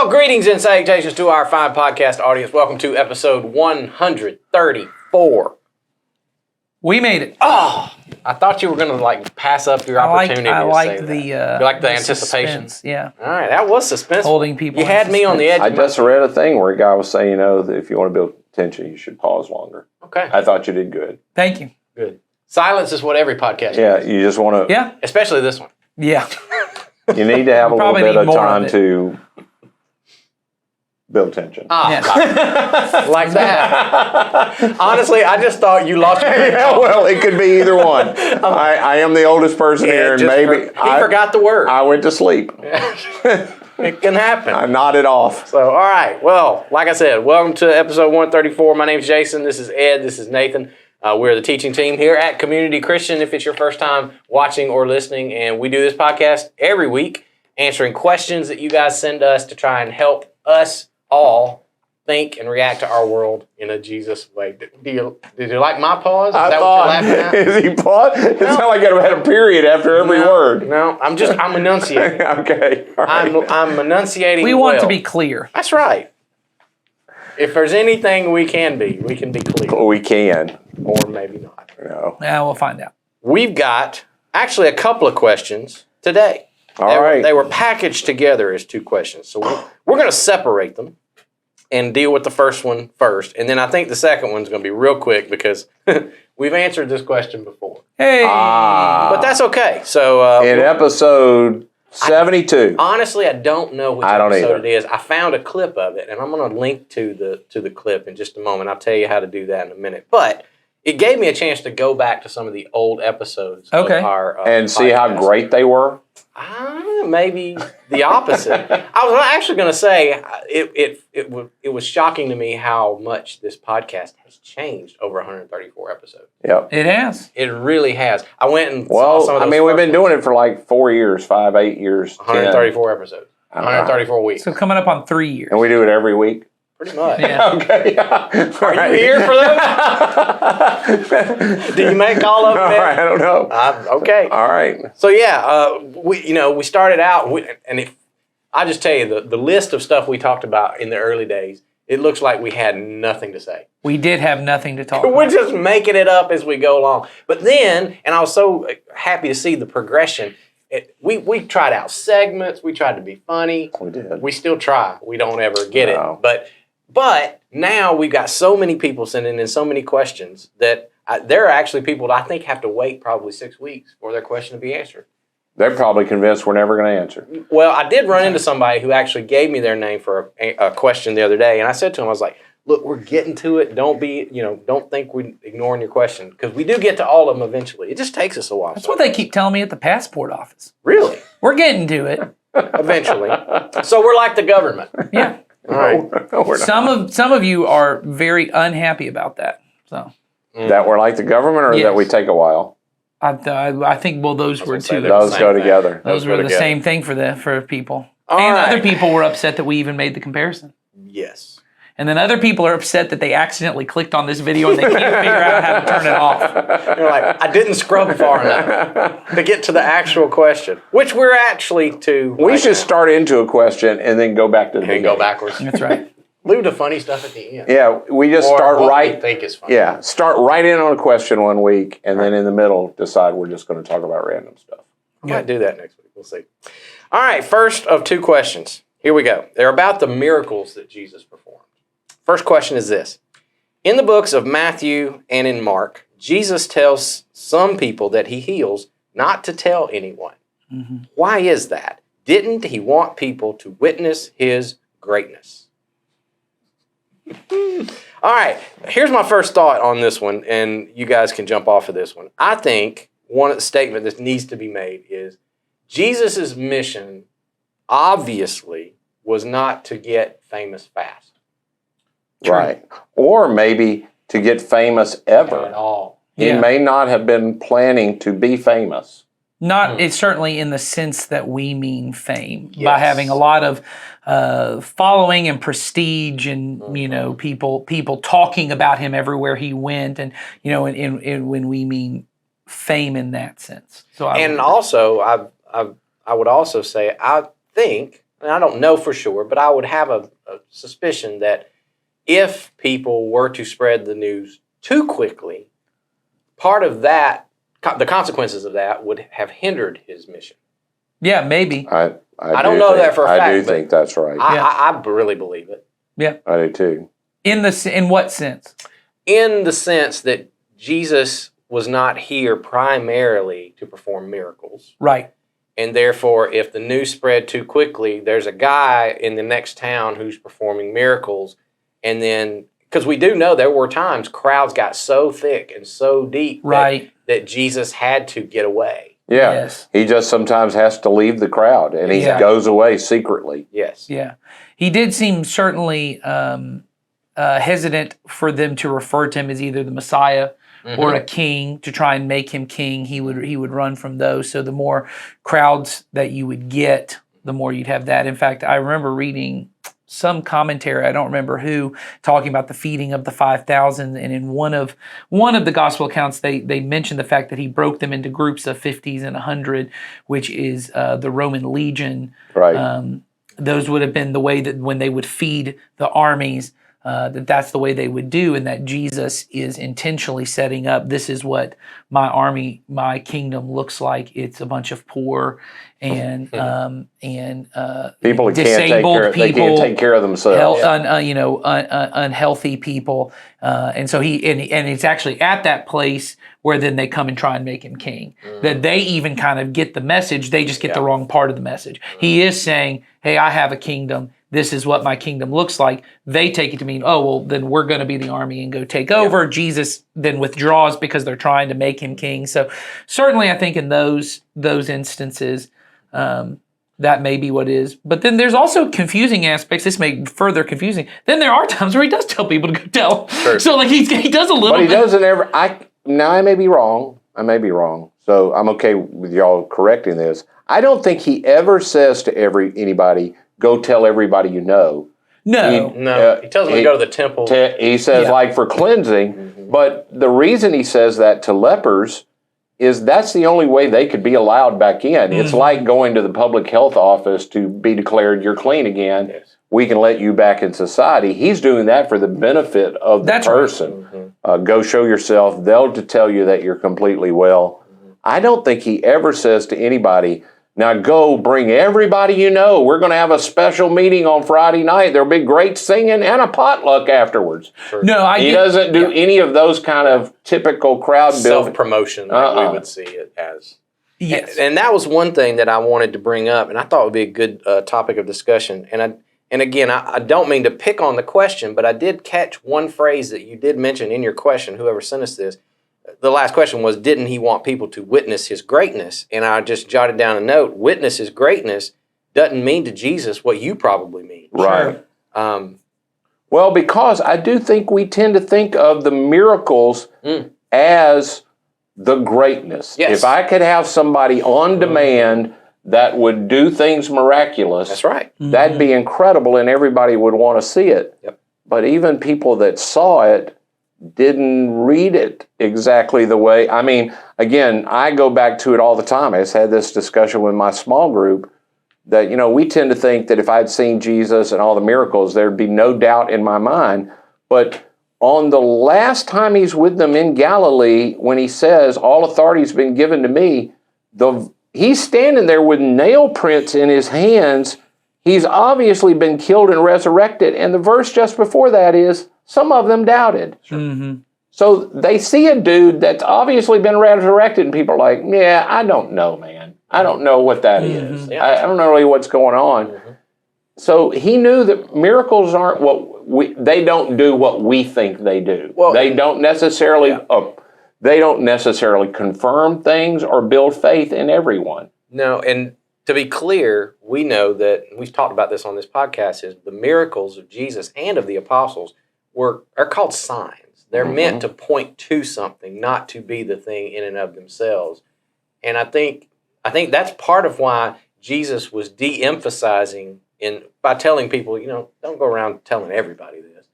Well, greetings and salutations to our fine podcast audience. Welcome to episode 134. We made it. Oh, I thought you were going to pass up your opportunity I to say that. you like the anticipation. Suspense, yeah. All right, that was suspense. Holding people. You had me on the edge. I just read a thing where a guy was saying, that if you want to build tension, you should pause longer. Okay. I thought you did good. Thank you. Good. Silence is what every podcast Yeah, is. you just want to. Yeah. Especially this one. Yeah. You need to have a little Probably bit need of more time of it. to build tension. Like that. Honestly, I just thought you lost your Yeah, well, it could be either one. I am the oldest person here, and maybe he forgot the word. I went to sleep. It can happen. I nodded off. So, all right. Well, like I said, welcome to episode 134. My name's Jason. This is Ed. This is Nathan. We're the teaching team here at Community Christian, if it's your first time watching or listening. And we do this podcast every week, answering questions that you guys send us to try and help us all think and react to our world in a Jesus way. Did you like my pause? Is that what you're laughing at? Is he pause? It sounded like I had a period after every word. No, I'm enunciating. Okay. All right. I'm enunciating. We want to be clear. That's right. If there's anything we can be clear. We can. Or maybe not. No. Yeah, we'll find out. We've got actually a couple of questions today. All right. They were packaged together as two questions. So we're going to separate them and deal with the first one first. And then I think the second one's going to be real quick because we've answered this question before. Hey. But that's okay. So In episode 72. honestly, I don't know which I don't episode either. it is. I found a clip of it, and I'm going to link to the clip in just a moment. I'll tell you how to do that in a minute. But it gave me a chance to go back to some of the old episodes of our and see how podcast. great they were. Maybe the opposite. I was actually going to say it was shocking to me how much this podcast has changed over 134 episodes. Yep. It has. It really has. I went and saw Well, some of those we've been first doing it for like 4 years, 5, 8 years. 134 episodes. I don't know. 134 weeks. So coming up on 3 years. And we do it every week. Pretty much. Yeah. Okay. Are you here for them? Do you make all of them? All right, I don't know. Okay. All right. So yeah, we started out, I just tell you the list of stuff we talked about in the early days. It looks like we had nothing to say. We did have nothing to talk We're about. just making it up as we go along. But then, and I was so happy to see the progression. We tried out segments. We tried to be funny. We did. We still try. We don't ever get No. it. But now we've got so many people sending in so many questions that there are actually people that I think have to wait probably 6 weeks for their question to be answered. They're probably convinced we're never going to answer. Well, I did run into somebody who actually gave me their name for a question the other day, and I said to him, I was like, "Look, we're getting to it. Don't think we're ignoring your question because we do get to all of them eventually. It just takes us a while." That's what they keep telling me at the passport office. Really, We're getting to it. eventually. So we're like the government. Yeah. All right. No, we're not. Some of you are very unhappy about that. So That we're like the government or Yes. that we take a while? I think those were gonna say two. they're Those the go same together. Those go were the together. same thing for people. All and right. other people were upset that we even made the comparison. Yes. And then other people are upset that they accidentally clicked on this video and they can't figure out how to turn it off. You're like, I didn't scrub far enough to get to the actual question, which we're actually to. We should start into a question and then go back to the and beginning. go backwards. That's right. Leave the funny stuff at the end. Yeah, we just Or start what right. we think is funny. Yeah, start right in on a question one week, and then in the middle decide we're just going to talk about random stuff. I might do that next week. We'll see. All right, first of two questions. Here we go. They're about the miracles that Jesus performed. First question is this. In the books of Matthew and in Mark, Jesus tells some people that he heals not to tell anyone. Mm-hmm. Why is that? Didn't he want people to witness his greatness? All right, here's my first thought on this one, and you guys can jump off of this one. I think one of the statement that needs to be made is Jesus' mission obviously was not to get famous fast. Right. Or maybe to get famous At ever. all. He Yeah. may not have been planning to be famous. Not it's certainly in the sense that we mean fame by Yes. having a lot of following and prestige, and people talking about him everywhere he went, and and when we mean fame in that sense. So And also, I would also say I think and I don't know for sure, but I would have a suspicion that if people were to spread the news too quickly, part of that, the consequences of that would have hindered his mission. Yeah, maybe. I don't know that for a fact, I do but think that's right. I really believe it. I do too. In what sense? In the sense that Jesus was not here primarily to perform miracles. Right. And therefore, if the news spread too quickly, there's a guy in the next town who's performing miracles. And then, because we do know there were times crowds got so thick and so deep that Jesus had to get away. Yeah. Yes. He just sometimes has to leave the crowd, and he goes away secretly. Yes. Yeah. He did seem certainly hesitant for them to refer to him as either the Messiah or a king, to try and make him king. He would run from those. So the more crowds that you would get, the more you'd have that. In fact, I remember reading some commentary, I don't remember who, talking about the feeding of the 5,000, and in one of the gospel accounts, they mentioned the fact that he broke them into groups of 50s and 100, which is the Roman legion. Right. Those would have been the way that when they would feed the armies, that's the way they would do, and that Jesus is intentionally setting up, this is what my army, my kingdom looks like. It's a bunch of poor and people who disabled they can't take care of themselves. Unhealthy people, and so and it's actually at that place where then they come and try and make him king. That they even kind of get the message, they just get the wrong part of the message. He is saying, hey, I have a kingdom. This is what my kingdom looks like. They take it to mean, oh, well, then we're going to be the army and go take over. Jesus then withdraws because they're trying to make him king. So certainly I think in those instances, that may be what it is. But then there's also confusing aspects. This may be further confusing. Then there are times where he does tell people to go tell. Sure. So like he does a little But he bit. doesn't ever, now I may be wrong. So I'm okay with y'all correcting this. I don't think he ever says to anybody, go tell everybody you know. No. He tells them to go to the temple. He says like for cleansing, but the reason he says that to lepers is that's the only way they could be allowed back in. It's like going to the public health office to be declared you're clean again. Yes. We can let you back in society. He's doing that for the benefit of the person. Right. Go show yourself. They'll tell you that you're completely well. I don't think he ever says to anybody, now go bring everybody you know. We're going to have a special meeting on Friday night. There'll be great singing and a potluck afterwards. Sure. No, he doesn't do any of those kind of typical crowd building. Self-promotion like we would see it as. Yes. And that was one thing that I wanted to bring up, and I thought would be a good topic of discussion. And again, I don't mean to pick on the question, but I did catch one phrase that you did mention in your question, whoever sent us this. The last question was, didn't he want people to witness his greatness? And I just jotted down a note, witness his greatness doesn't mean to Jesus what you probably mean. Right. Well, because I do think we tend to think of the miracles as the greatness. Yes. If I could have somebody on demand that would do things miraculous, that's right. That'd be incredible and everybody would want to see it. Yep. But even people that saw it didn't read it exactly the way. I mean, again, I go back to it all the time. I just had this discussion with my small group that, we tend to think that if I'd seen Jesus and all the miracles, there'd be no doubt in my mind. But on the last time he's with them in Galilee, when he says, all authority has been given to me, he's standing there with nail prints in his hands. He's obviously been killed and resurrected. And the verse just before that is, some of them doubted. Mm-hmm. So they see a dude that's obviously been resurrected, and people are like, yeah, I don't know, man. I don't know what that is. Yeah. I don't know really what's going on. So he knew that miracles aren't they don't do what we think they do. Well, they don't necessarily confirm things or build faith in everyone. No, and to be clear, we know that, and we've talked about this on this podcast, is the miracles of Jesus and of the apostles are called signs. They're meant to point to something, not to be the thing in and of themselves. And I think that's part of why Jesus was de-emphasizing by telling people, don't go around telling everybody this.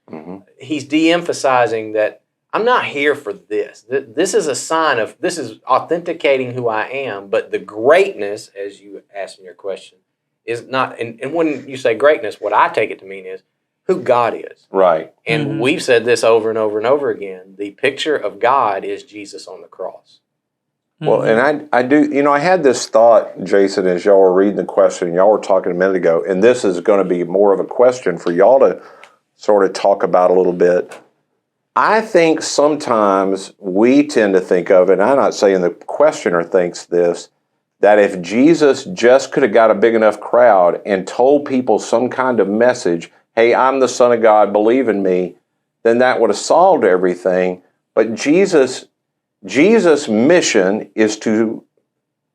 He's de-emphasizing that I'm not here for this. This is a sign of, this is authenticating who I am, but the greatness, as you asked in your question, is not, and when you say greatness, what I take it to mean is who God is. Right. And we've said this over and over and over again. The picture of God is Jesus on the cross. Well, and I do, I had this thought, Jason, as y'all were reading the question, y'all were talking a minute ago, and this is going to be more of a question for y'all to sort of talk about a little bit. I think sometimes we tend to think of, and I'm not saying the questioner thinks this, that if Jesus just could have got a big enough crowd and told people some kind of message, hey, I'm the Son of God, believe in me, then that would have solved everything. But Jesus' mission is to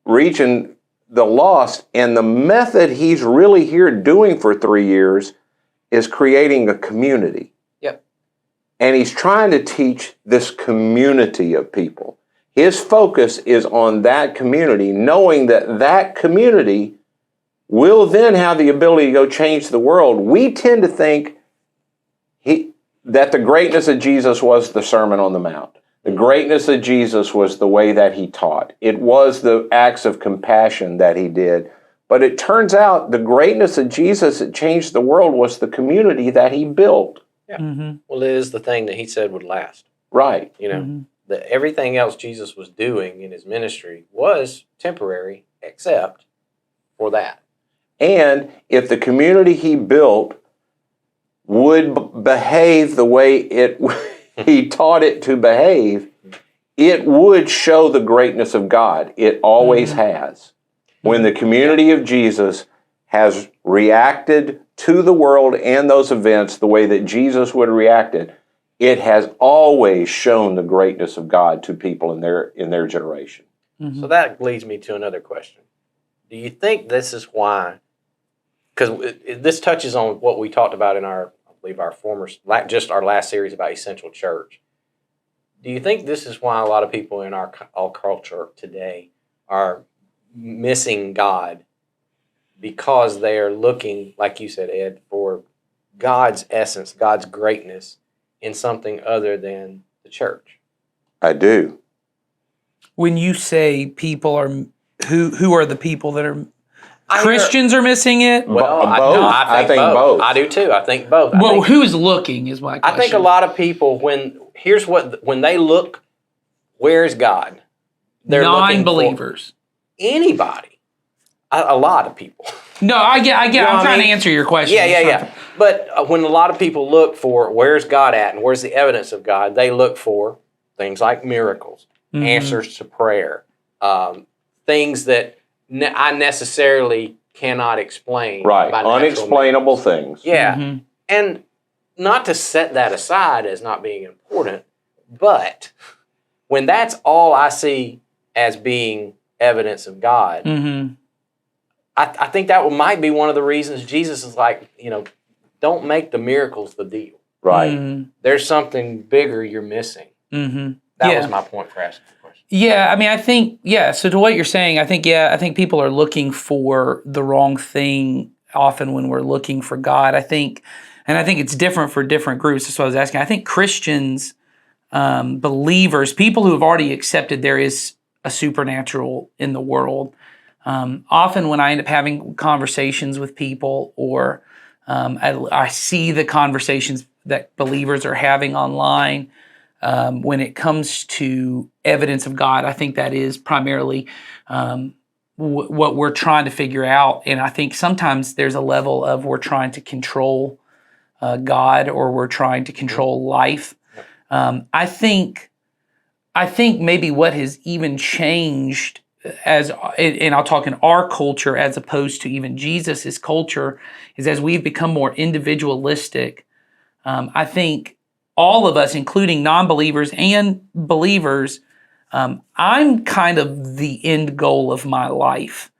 reach the lost, and the method he's really here doing for 3 years is creating a community. Yep. And he's trying to teach this community of people. His focus is on that community, knowing that that community will then have the ability to go change the world. We tend to think that the greatness of Jesus was the Sermon on the Mount. The greatness of Jesus was the way that he taught. It was the acts of compassion that he did. But it turns out the greatness of Jesus that changed the world was the community that he built. Yeah. Well, it is the thing that he said would last. Right. That everything else Jesus was doing in his ministry was temporary, except for that. And if the community he built would behave the way he taught it to behave, it would show the greatness of God. It always has. When the community of Jesus has reacted to the world and those events the way that Jesus would have reacted, it has always shown the greatness of God to people in their generation. So that leads me to another question. Do you think this is why, because this touches on what we talked about in our last series about essential church. Do you think this is why a lot of people in our culture today are missing God? Because they are looking, like you said, Ed, for God's essence, God's greatness in something other than the church. I do. When you say people are, who are the people that are, Christians are missing it? Well, I think both. I do too. I think both. Well, who's looking is my question. I think a lot of people, when they look, where's God? They're non-believers. Anybody. A lot of people. No, I get. I'm trying to answer your question. Yeah. But when a lot of people look for where's God at and where's the evidence of God, they look for things like miracles, answers to prayer, things that I necessarily cannot explain. Right, unexplainable things. Yeah, and not to set that aside as not being important, but when that's all I see as being evidence of God, I think that might be one of the reasons Jesus is like, don't make the miracles the deal. Right. There's something bigger you're missing. That was my point for asking the question. Yeah, I mean, I think, so to what you're saying, I think people are looking for the wrong thing often when we're looking for God. I think it's different for different groups. That's what I was asking. I think Christians, believers, people who have already accepted there is a supernatural in the world, often when I end up having conversations with people or I see the conversations that believers are having online, when it comes to evidence of God, I think that is primarily what we're trying to figure out. And I think sometimes there's a level of we're trying to control God or we're trying to control life. I think maybe what has even changed and I'll talk in our culture as opposed to even Jesus's culture, is as we've become more individualistic. I think all of us, including non-believers and believers, I'm kind of the end goal of my life.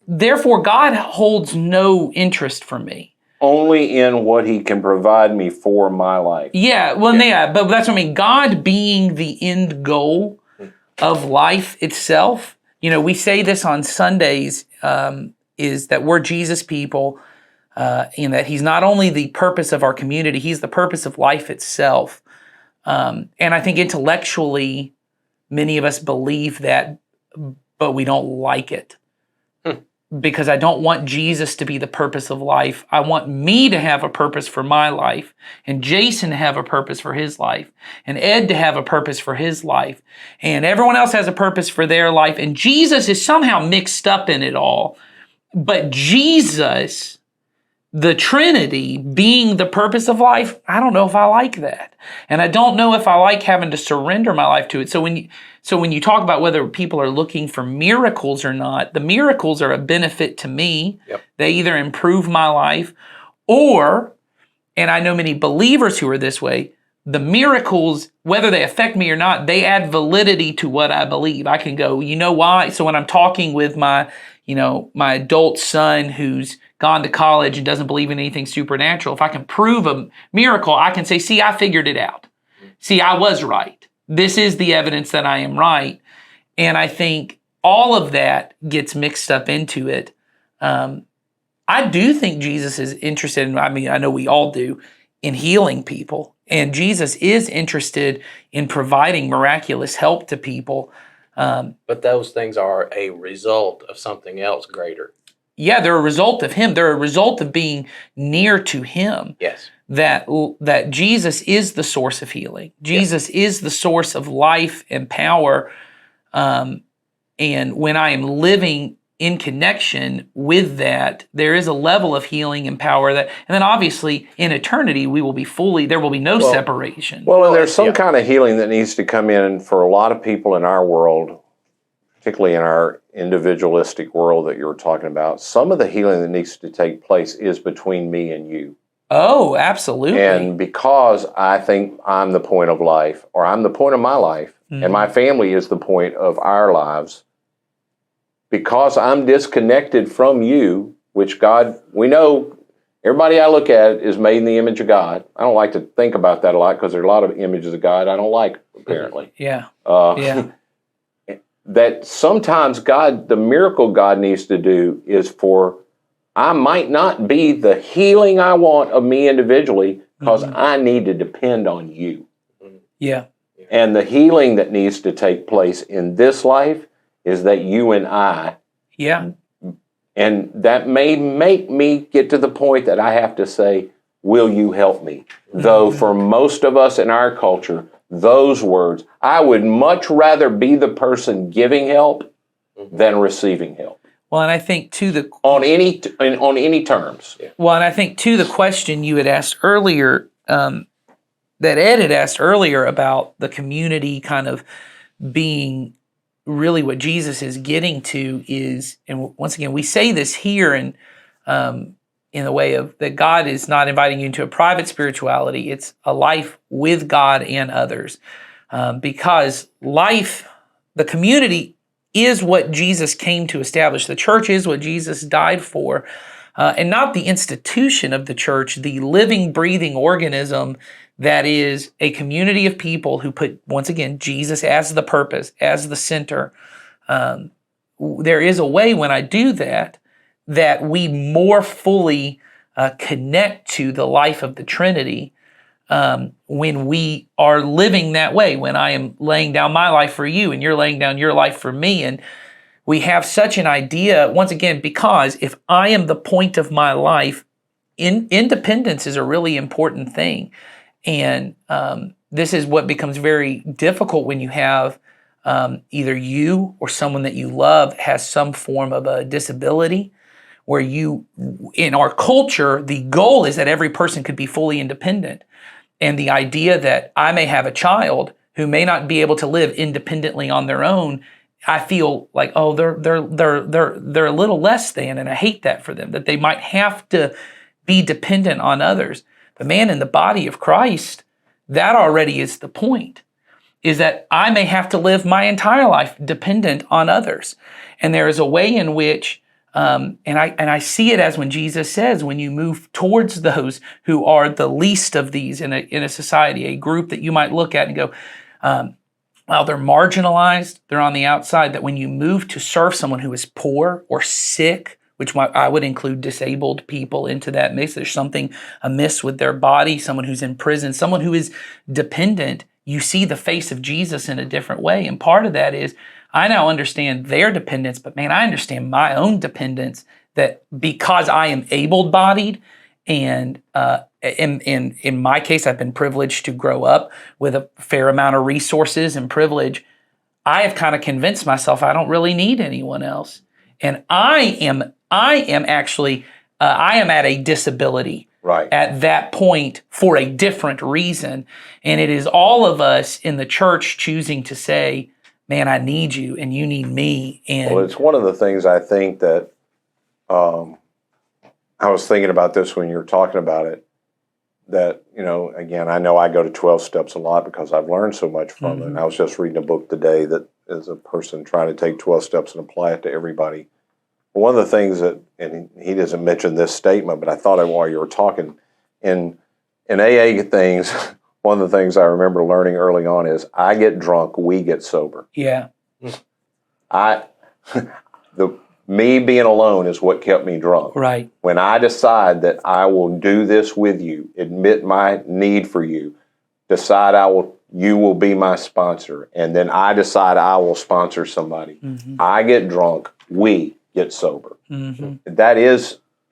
Therefore, God holds no interest for me. Only in what he can provide me for my life. Yeah, well, but that's what I mean. God being the end goal of life itself. We say this on Sundays, is that we're Jesus people, and that he's not only the purpose of our community, he's the purpose of life itself. And I think intellectually, many of us believe that, but we don't like it. because I don't want Jesus to be the purpose of life. I want me to have a purpose for my life, and Jason to have a purpose for his life, and Ed to have a purpose for his life, and everyone else has a purpose for their life, and Jesus is somehow mixed up in it all. But Jesus, the Trinity, being the purpose of life, I don't know if I like that. And I don't know if I like having to surrender my life to it. So when you talk about whether people are looking for miracles or not, the miracles are a benefit to me. Yep. They either improve my life or, and I know many believers who are this way, the miracles, whether they affect me or not, they add validity to what I believe. I can go, you know why? So when I'm talking with my adult son who's gone to college and doesn't believe in anything supernatural, if I can prove a miracle, I can say, see, I figured it out. See, I was right. This is the evidence that I am right. And I think all of that gets mixed up into it. I do think Jesus is interested in, I know we all do, in healing people. And Jesus is interested in providing miraculous help to people. But those things are a result of something else greater. Yeah, they're a result of him. They're a result of being near to him. Yes. That Jesus is the source of healing. Jesus is the source of life and power. And when I am living in connection with that, there is a level of healing and power and then obviously in eternity, there will be no separation. Well, and there's some kind of healing that needs to come in for a lot of people in our world, particularly in our individualistic world that you were talking about. Some of the healing that needs to take place is between me and you. Oh, absolutely. And because I think I'm the point of life, or I'm the point of my life, and my family is the point of our lives, because I'm disconnected from you, which God, we know, everybody I look at is made in the image of God. I don't like to think about that a lot because there are a lot of images of God I don't like, apparently. Yeah. That sometimes God, the miracle God needs to do is I might not be the healing I want of me individually because I need to depend on you. Yeah. And the healing that needs to take place in this life is that you and I, and that may make me get to the point that I have to say, will you help me? Though for most of us in our culture, those words, I would much rather be the person giving help than receiving help. Well, and I think on any terms. Well, and I think to the question you had asked earlier, that Ed had asked earlier about the community kind of being really what Jesus is getting to is, and once again, we say this here in the way of that God is not inviting you into a private spirituality. It's a life with God and others. Because life, the community is what Jesus came to establish. The church is what Jesus died for. And not the institution of the church, the living, breathing organism that is a community of people who put, once again, Jesus as the purpose, as the center. There is a way when I do that we more fully connect to the life of the Trinity when we are living that way, when I am laying down my life for you and you're laying down your life for me. And we have such an idea, once again, because if I am the point of my life, independence is a really important thing. And this is what becomes very difficult when you have either you or someone that you love has some form of a disability, where in our culture, the goal is that every person could be fully independent. And the idea that I may have a child who may not be able to live independently on their own, I feel like, oh, they're a little less than, and I hate that for them, that they might have to be dependent on others. But man, in the body of Christ, that already is the point, is that I may have to live my entire life dependent on others. And there is a way in which, and I see it as when Jesus says, when you move towards those who are the least of these in a society, a group that you might look at and go, while they're marginalized, they're on the outside, that when you move to serve someone who is poor or sick, which I would include disabled people into that mix, there's something amiss with their body, someone who's in prison, someone who is dependent, you see the face of Jesus in a different way. And part of that is, I now understand their dependence, but man, I understand my own dependence, that because I am able-bodied, and in my case, I've been privileged to grow up with a fair amount of resources and privilege. I have kind of convinced myself I don't really need anyone else, and I am actually I am at a disability Right. at that point for a different reason, and it is all of us in the church choosing to say, "Man, I need you, and you need me." And Well, it's one of the things I think that I was thinking about this when you were talking about it, that, again, I know I go to 12 steps a lot because I've learned so much from it. And I was just reading a book today that is a person trying to take 12 steps and apply it to everybody. One of the things that, and he doesn't mention this statement, but I thought of while you were talking, in AA things, one of the things I remember learning early on is I get drunk, we get sober. yeah, Me being alone is what kept me drunk. right. When I decide that I will do this with you, admit my need for you, decide you will be my sponsor, and then I decide I will sponsor somebody. Mm-hmm. I get drunk, we get sober. Mm-hmm.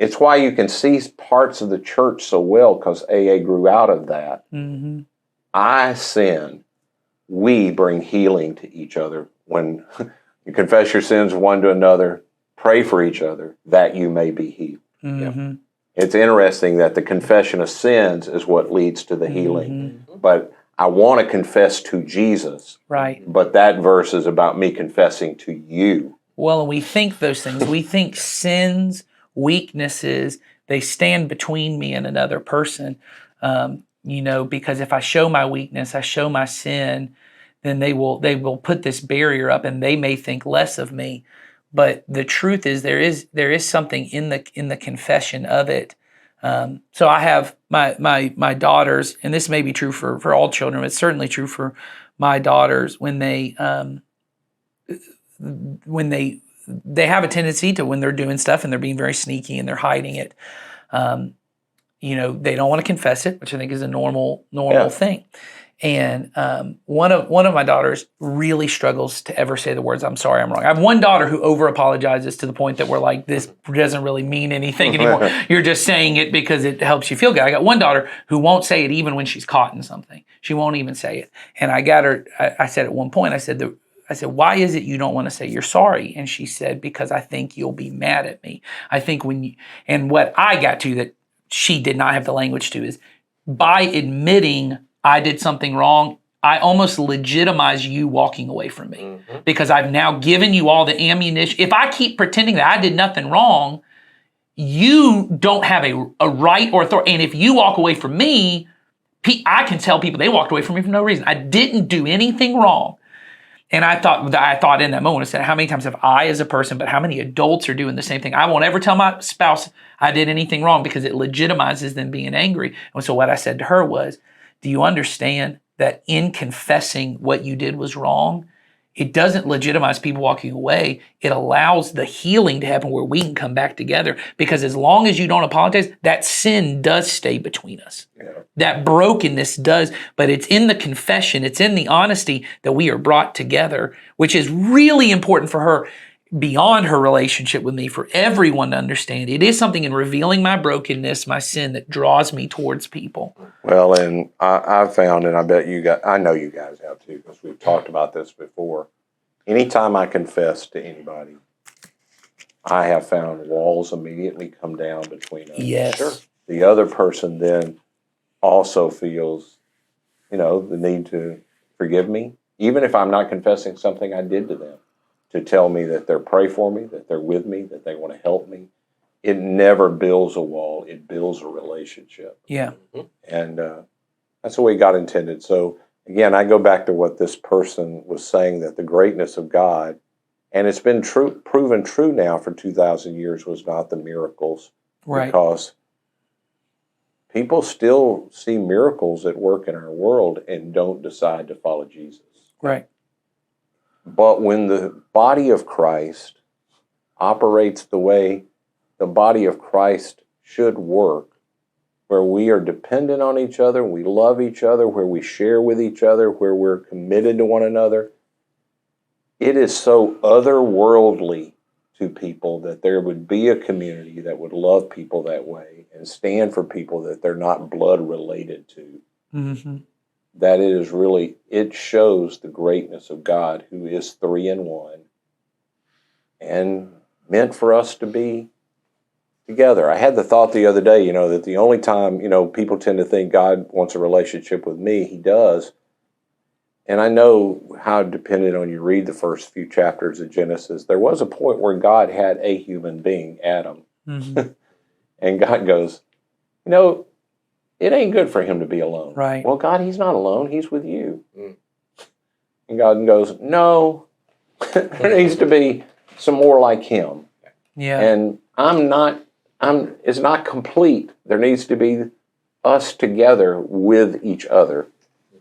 It's why you can see parts of the church so well, because AA grew out of that. Mm-hmm. I sin, we bring healing to each other. When you confess your sins one to another, pray for each other that you may be healed. Mm-hmm. It's interesting that the confession of sins is what leads to the healing. But I want to confess to Jesus. Right. But that verse is about me confessing to you. Well, and we think those things. We think sins, weaknesses, they stand between me and another person. Because if I show my weakness, I show my sin, then they will put this barrier up, and they may think less of me. But the truth is, there is something in the confession of it. So I have my daughters, and this may be true for all children. It's certainly true for my daughters when they have a tendency to, when they're doing stuff and they're being very sneaky and they're hiding it. They don't want to confess it, which I think is a normal thing. And one of my daughters really struggles to ever say the words, "I'm sorry, I'm wrong." I have one daughter who over apologizes to the point that we're like, this doesn't really mean anything anymore. You're just saying it because it helps you feel good. I got one daughter who won't say it even when she's caught in something. She won't even say it. And I got her, I said at one point, I said, "Why is it you don't want to say you're sorry?" And she said, "Because I think you'll be mad at me. I think and what I got to that she did not have the language to is, by admitting I did something wrong, I almost legitimize you walking away from me, because I've now given you all the ammunition. If I keep pretending that I did nothing wrong, you don't have a right or authority. And if you walk away from me, I can tell people they walked away from me for no reason. I didn't do anything wrong." And I thought in that moment, I said, how many times have I as a person, but how many adults are doing the same thing? I won't ever tell my spouse I did anything wrong because it legitimizes them being angry. And so what I said to her was, do you understand that in confessing what you did was wrong, it doesn't legitimize people walking away. It allows the healing to happen where we can come back together. Because as long as you don't apologize, that sin does stay between us. Yeah. That brokenness does, but it's in the confession, it's in the honesty that we are brought together, which is really important for her beyond her relationship with me, for everyone to understand. It is something in revealing my brokenness, my sin, that draws me towards people. Well, and I've found, and I bet I know you guys have too, because we've talked about this before. Anytime I confess to anybody, I have found walls immediately come down between us. Yes. Sure. The other person then also feels, the need to forgive me, even if I'm not confessing something I did to them, to tell me that they're pray for me, that they're with me, that they want to help me. It never builds a wall. It builds a relationship. Yeah. And that's the way God intended. So, again, I go back to what this person was saying, that the greatness of God, and it's been proven true now for 2,000 years, was not the miracles. Right. Because people still see miracles at work in our world and don't decide to follow Jesus. Right. But when the body of Christ operates the way the body of Christ should work, where we are dependent on each other, we love each other, where we share with each other, where we're committed to one another, it is so otherworldly to people that there would be a community that would love people that way and stand for people that they're not blood related to. Mm-hmm. That it is really, it shows the greatness of God, who is 3 in 1 and meant for us to be together. I had the thought the other day, that the only time, people tend to think God wants a relationship with me. He does. And I know how dependent on you read the first few chapters of Genesis. There was a point where God had a human being, Adam. Mm-hmm. And God goes, it ain't good for him to be alone. Right. Well, God, he's not alone. He's with you. Mm. And God goes, no, there needs to be some more like him. Yeah. And it's not complete. There needs to be us together with each other.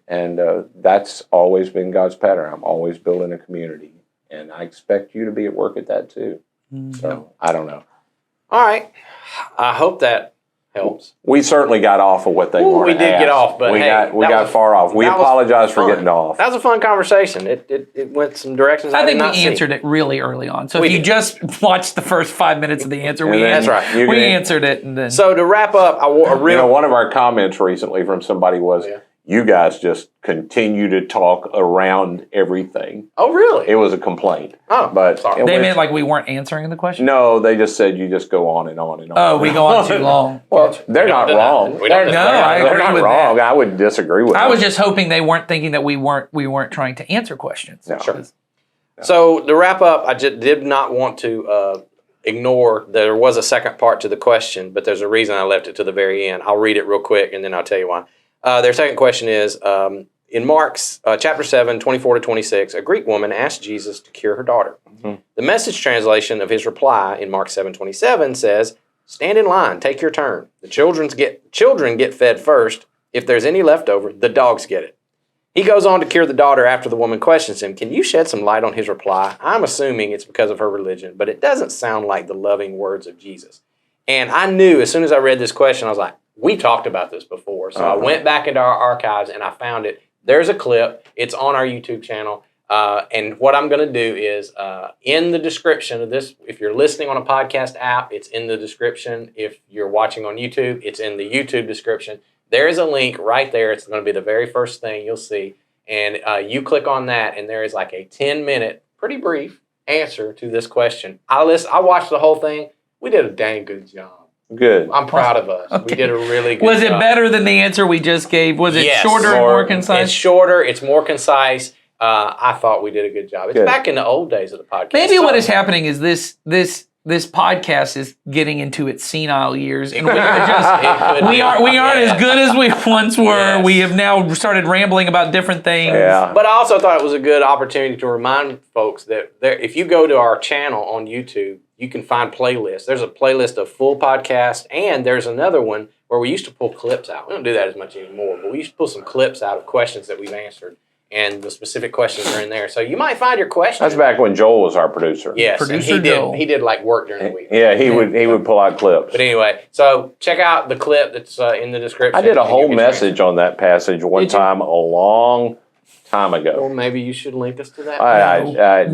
And that's always been God's pattern. I'm always building a community. And I expect you to be at work at that too. Mm-hmm. So, I don't know. All right. I hope that helps. We certainly got off of what they wanted. We did get off, but we hey, got far off. We apologize for getting off. That was a fun conversation. It went some directions I think did not we answered it really early on. So if you did. just watched the first 5 minutes of the answer, we That's right. We answered it, and then So to wrap up, one of our comments recently from somebody was, you guys just continue to talk around everything. Oh, really? It was a complaint. Oh, but sorry. they meant like we weren't answering the question. No, they just said you just go on and on and on. Oh, we go on too long. Well, they're not wrong. They're not wrong. That. I would disagree with them. I was just hoping they weren't thinking that we weren't trying to answer questions. No. Sure. So to wrap up, I just did not want to ignore that there was a second part to the question, but there's a reason I left it to the very end. I'll read it real quick and then I'll tell you why. Their second question is, in Mark's chapter 7, 24 to 26, a Greek woman asked Jesus to cure her daughter. Mm-hmm. The Message translation of his reply in Mark 7:27 says, stand in line, take your turn. The children get fed first. If there's any left over, the dogs get it. He goes on to cure the daughter after the woman questions him. Can you shed some light on his reply? I'm assuming it's because of her religion, but it doesn't sound like the loving words of Jesus. And I knew as soon as I read this question, I was like, we talked about this before. So I went back into our archives and I found it. There's a clip. It's on our YouTube channel. And what I'm going to do is in the description of this, if you're listening on a podcast app, it's in the description. If you're watching on YouTube, it's in the YouTube description. There is a link right there. It's going to be the very first thing you'll see. And you click on that and there is like a 10-minute, pretty brief answer to this question. I watched the whole thing. We did a dang good job. Good. I'm proud of us. Okay. We did a really good job. Was it better than the answer we just gave? Was it shorter and more concise? It's shorter. It's more concise. I thought we did a good job. It's back in the old days of the podcast. Maybe what is happening is this podcast is getting into its senile years, and we aren't as good as we once were. Yes. We have now started rambling about different things. Yeah. But I also thought it was a good opportunity to remind folks that if you go to our channel on YouTube, you can find playlists. There's a playlist of full podcasts, and there's another one where we used to pull clips out. We don't do that as much anymore, but we used to pull some clips out of questions that we've answered, and the specific questions are in there. So you might find your question. That's back when Joel was our producer. Yes, producer Joel. He did like work during the week. Yeah, he would pull out clips. But anyway, so check out the clip that's in the description. I did a whole message on that passage one time a long time ago. Well, maybe you should link us to that. I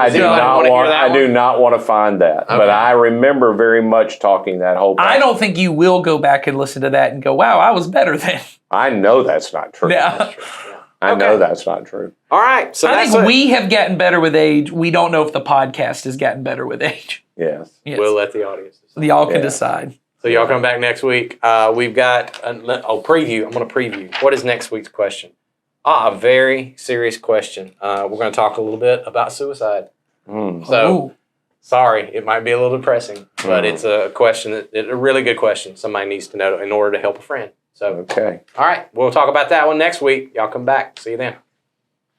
do not want to find that. Okay. But I remember very much talking that whole passage. I don't think you will go back and listen to that and go, wow, I was better then. I know that's not true. Yeah. That's true. Yeah. I know that's not true. All right. So I think we have gotten better with age. We don't know if the podcast has gotten better with age. Yes. We'll let the audience decide. Y'all can decide. So y'all come back next week. We've got preview. I'm going to preview. What is next week's question? A very serious question. We're going to talk a little bit about suicide. So, sorry, it might be a little depressing, but it's a question a really good question somebody needs to know in order to help a friend. So, okay. All right, we'll talk about that one next week. Y'all come back. See you then.